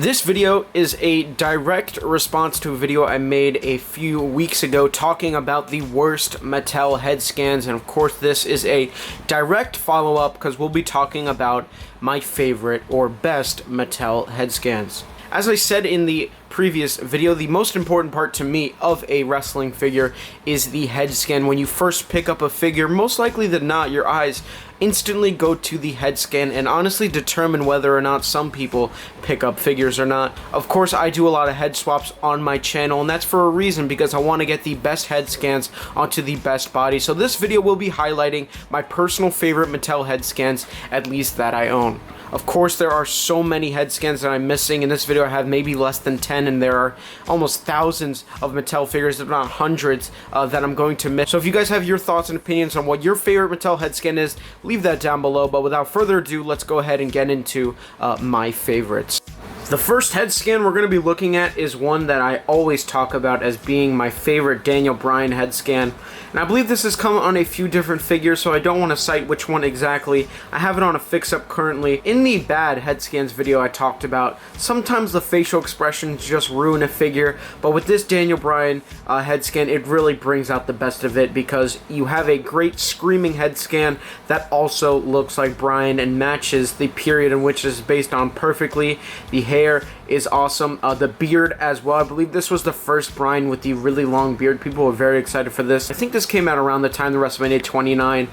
This video is a direct response to a video I made a few weeks ago talking about the worst Mattel head scans, and of course this is a direct follow-up because we'll be talking about my favorite or best Mattel head scans. As I said in the previous video, the most important part to me of a wrestling figure is the head scan. When you first pick up a figure, most likely than not, your eyes instantly go to the head scan and honestly determine whether or not some people pick up figures or not. Of course, I do a lot of head swaps on my channel, and that's for a reason, because I want to get the best head scans onto the best body. So this video will be highlighting my personal favorite Mattel head scans, at least that I own. Of course, there are so many head scans that I'm missing. In this video, I have maybe less than 10, and there are almost thousands of Mattel figures, if not hundreds, that I'm going to miss. So if you guys have your thoughts and opinions on what your favorite Mattel head scan is, leave that down below. But without further ado, let's go ahead and get into my favorites. The first head scan we're going to be looking at is one that I always talk about as being my favorite Daniel Bryan head scan. And I believe this has come on a few different figures, so I don't want to cite which one exactly. I have it on a fix-up currently. In the bad head scans video I talked about, sometimes the facial expressions just ruin a figure, but with this Daniel Bryan head scan, it really brings out the best of it, because you have a great screaming head scan that also looks like Bryan and matches the period in which it is based on perfectly. The hair is awesome. The beard as well. I believe this was the first Bryan with the really long beard. People were very excited for this. I think this came out around the time the WrestleMania 29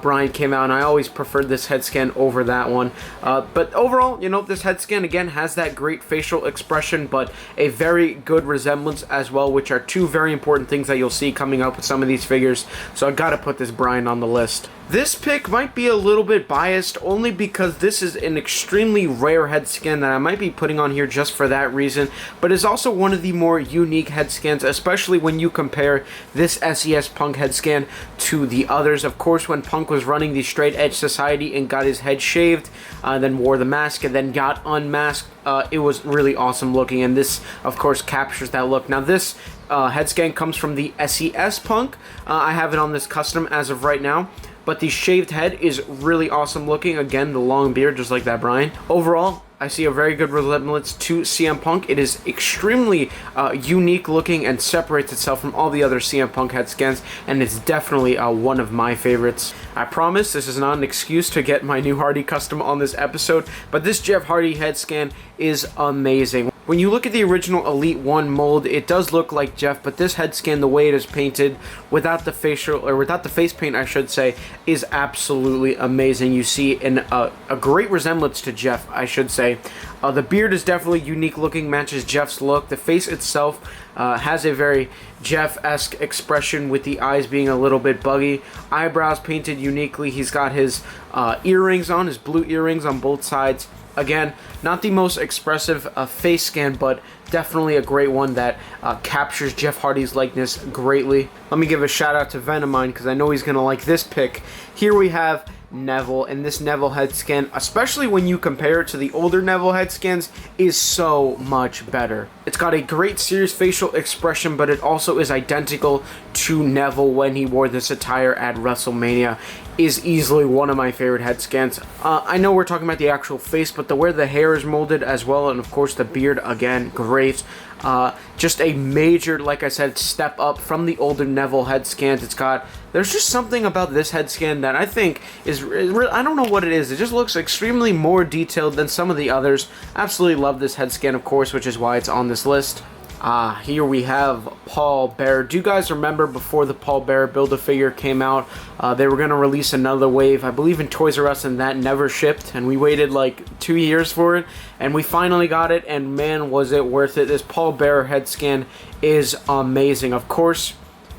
Bryan came out, and I always preferred this head scan over that one. But overall, you know, this head scan again has that great facial expression, but a very good resemblance as well, which are two very important things that you'll see coming up with some of these figures. So I gotta put this Bryan on the list. This pick might be a little bit biased, only because this is an extremely rare head scan that I might be putting on here just for that reason, but it's also one of the more unique head scans, especially when you compare this SES Punk head scan to the others. Of course, when Punk was running the Straight Edge Society and got his head shaved, then wore the mask and then got unmasked, it was really awesome looking, and this, of course, captures that look. Now, this head scan comes from the SES Punk. I have it on this custom as of right now. But the shaved head is really awesome looking. Again, the long beard, just like that Bryan. Overall, I see a very good resemblance to CM Punk. It is extremely unique looking and separates itself from all the other CM Punk head scans, and it's definitely one of my favorites. I promise this is not an excuse to get my new Hardy custom on this episode, but this Jeff Hardy head scan is amazing. When you look at the original Elite 1 mold, it does look like Jeff, but this head scan, the way it is painted, without the facial, or without the face paint, I should say, is absolutely amazing. You see a great resemblance to Jeff, I should say. The beard is definitely unique looking, matches Jeff's look. The face itself has a very Jeff-esque expression, with the eyes being a little bit buggy. Eyebrows painted uniquely. He's got his earrings on, his blue earrings on both sides. Again, not the most expressive face scan, but definitely a great one that captures Jeff Hardy's likeness greatly. Let me give a shout out to Venomine, because I know he's going to like this pick. Here we have Neville, and this Neville head scan, especially when you compare it to the older Neville head scans, is so much better. It's got a great serious facial expression, but it also is identical to Neville when he wore this attire at WrestleMania. Is easily one of my favorite head scans. I know we're talking about the actual face, but the way the hair is molded as well, and of course the beard, again, great. Just a major, like I said, step up from the older Neville head scans. There's just something about this head scan that I think is, I don't know what it is. It just looks extremely more detailed than some of the others. Absolutely love this head scan, of course, which is why it's on this list. Here we have Paul Bearer. Do you guys remember before the Paul Bearer Build-A-Figure came out, they were going to release another wave, I believe in Toys R Us, and that never shipped, and we waited like 2 years for it, and we finally got it, and man, was it worth it. This Paul Bearer head scan is amazing. Of course,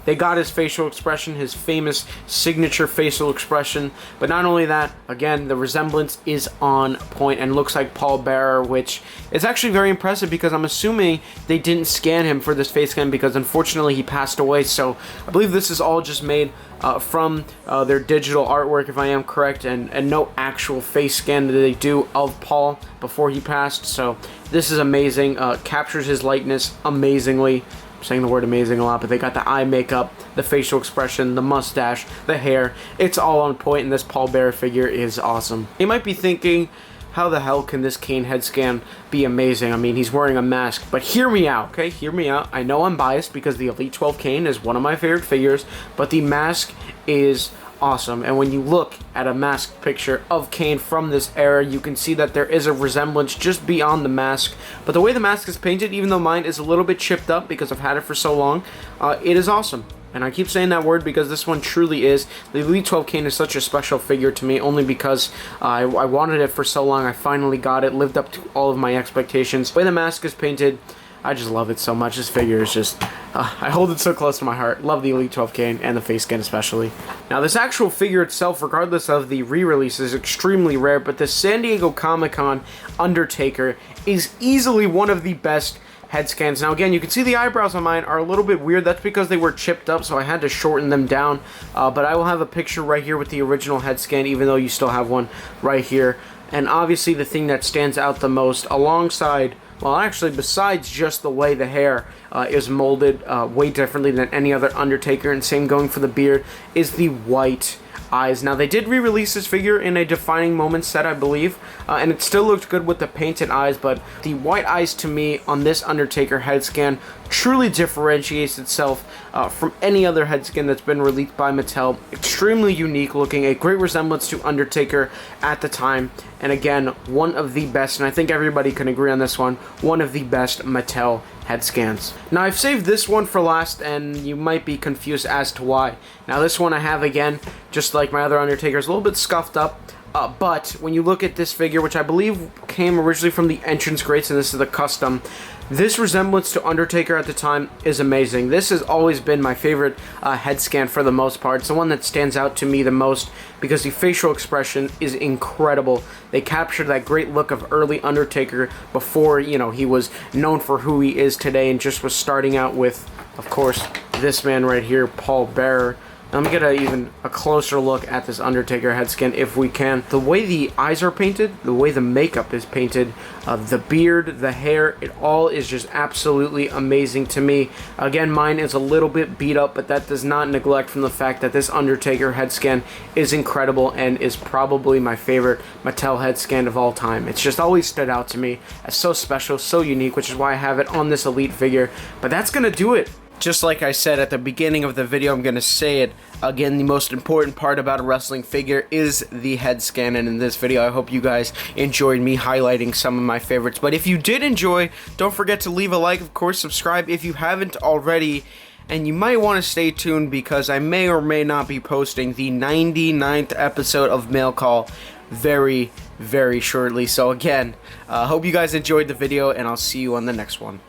they got his facial expression, his famous signature facial expression, but not only that, again, the resemblance is on point and looks like Paul Bearer, which is actually very impressive, because I'm assuming they didn't scan him for this face scan, because unfortunately he passed away. So I believe this is all just made from their digital artwork, if I am correct, and no actual face scan that they do of Paul before he passed. So this is amazing, captures his likeness amazingly. I'm saying the word amazing a lot, but they got the eye makeup, the facial expression, the mustache, the hair. It's all on point, and this Paul Bearer figure is awesome. You might be thinking, how the hell can this Kane head scan be amazing? I mean, he's wearing a mask, but hear me out, okay? Hear me out. I know I'm biased because the Elite 12 Kane is one of my favorite figures, but the mask is awesome. And when you look at a masked picture of Kane from this era, you can see that there is a resemblance just beyond the mask. But the way the mask is painted, even though mine is a little bit chipped up because I've had it for so long, it is awesome. And I keep saying that word because this one truly is. The Elite 12 Kane is such a special figure to me, only because I wanted it for so long. I finally got it, lived up to all of my expectations. The way the mask is painted, I just love it so much. This figure is just, I hold it so close to my heart. Love the Elite 12 Kane and the face skin especially. Now this actual figure itself, regardless of the re-release, is extremely rare, but the San Diego Comic-Con Undertaker is easily one of the best head scans. Now again, you can see the eyebrows on mine are a little bit weird. That's because they were chipped up, so I had to shorten them down. But I will have a picture right here with the original head scan, even though you still have one right here. And obviously the thing that stands out the most, alongside, well actually besides just the way the hair is molded way differently than any other Undertaker, and same going for the beard, is the white eyes. Now they did re-release this figure in a Defining Moments set, I believe, and it still looked good with the painted eyes, but the white eyes to me on this Undertaker head scan truly differentiates itself from any other head scan that's been released by Mattel. Extremely unique looking, a great resemblance to Undertaker at the time, and again, one of the best, and I think everybody can agree on this one of the best Mattel head scans. Now I've saved this one for last, and you might be confused as to why. Now this one I have, again, just like my other Undertakers, a little bit scuffed up, but when you look at this figure, which I believe came originally from the entrance grates, and this is the custom, this resemblance to Undertaker at the time is amazing. This has always been my favorite head scan for the most part. It's the one that stands out to me the most because the facial expression is incredible. They captured that great look of early Undertaker before, you know, he was known for who he is today, and just was starting out with, of course, this man right here, Paul Bearer. Let me get even a closer look at this Undertaker head scan if we can. The way the eyes are painted, the way the makeup is painted, the beard, the hair, it all is just absolutely amazing to me. Again, mine is a little bit beat up, but that does not neglect from the fact that this Undertaker head scan is incredible and is probably my favorite Mattel head scan of all time. It's just always stood out to me as so special, so unique, which is why I have it on this Elite figure. But that's gonna do it. Just like I said at the beginning of the video, I'm going to say it again, the most important part about a wrestling figure is the head scan, and in this video I hope you guys enjoyed me highlighting some of my favorites. But if you did enjoy, don't forget to leave a like, of course, subscribe if you haven't already, and you might want to stay tuned because I may or may not be posting the 99th episode of Mail Call very, very shortly. So again, hope you guys enjoyed the video, and I'll see you on the next one.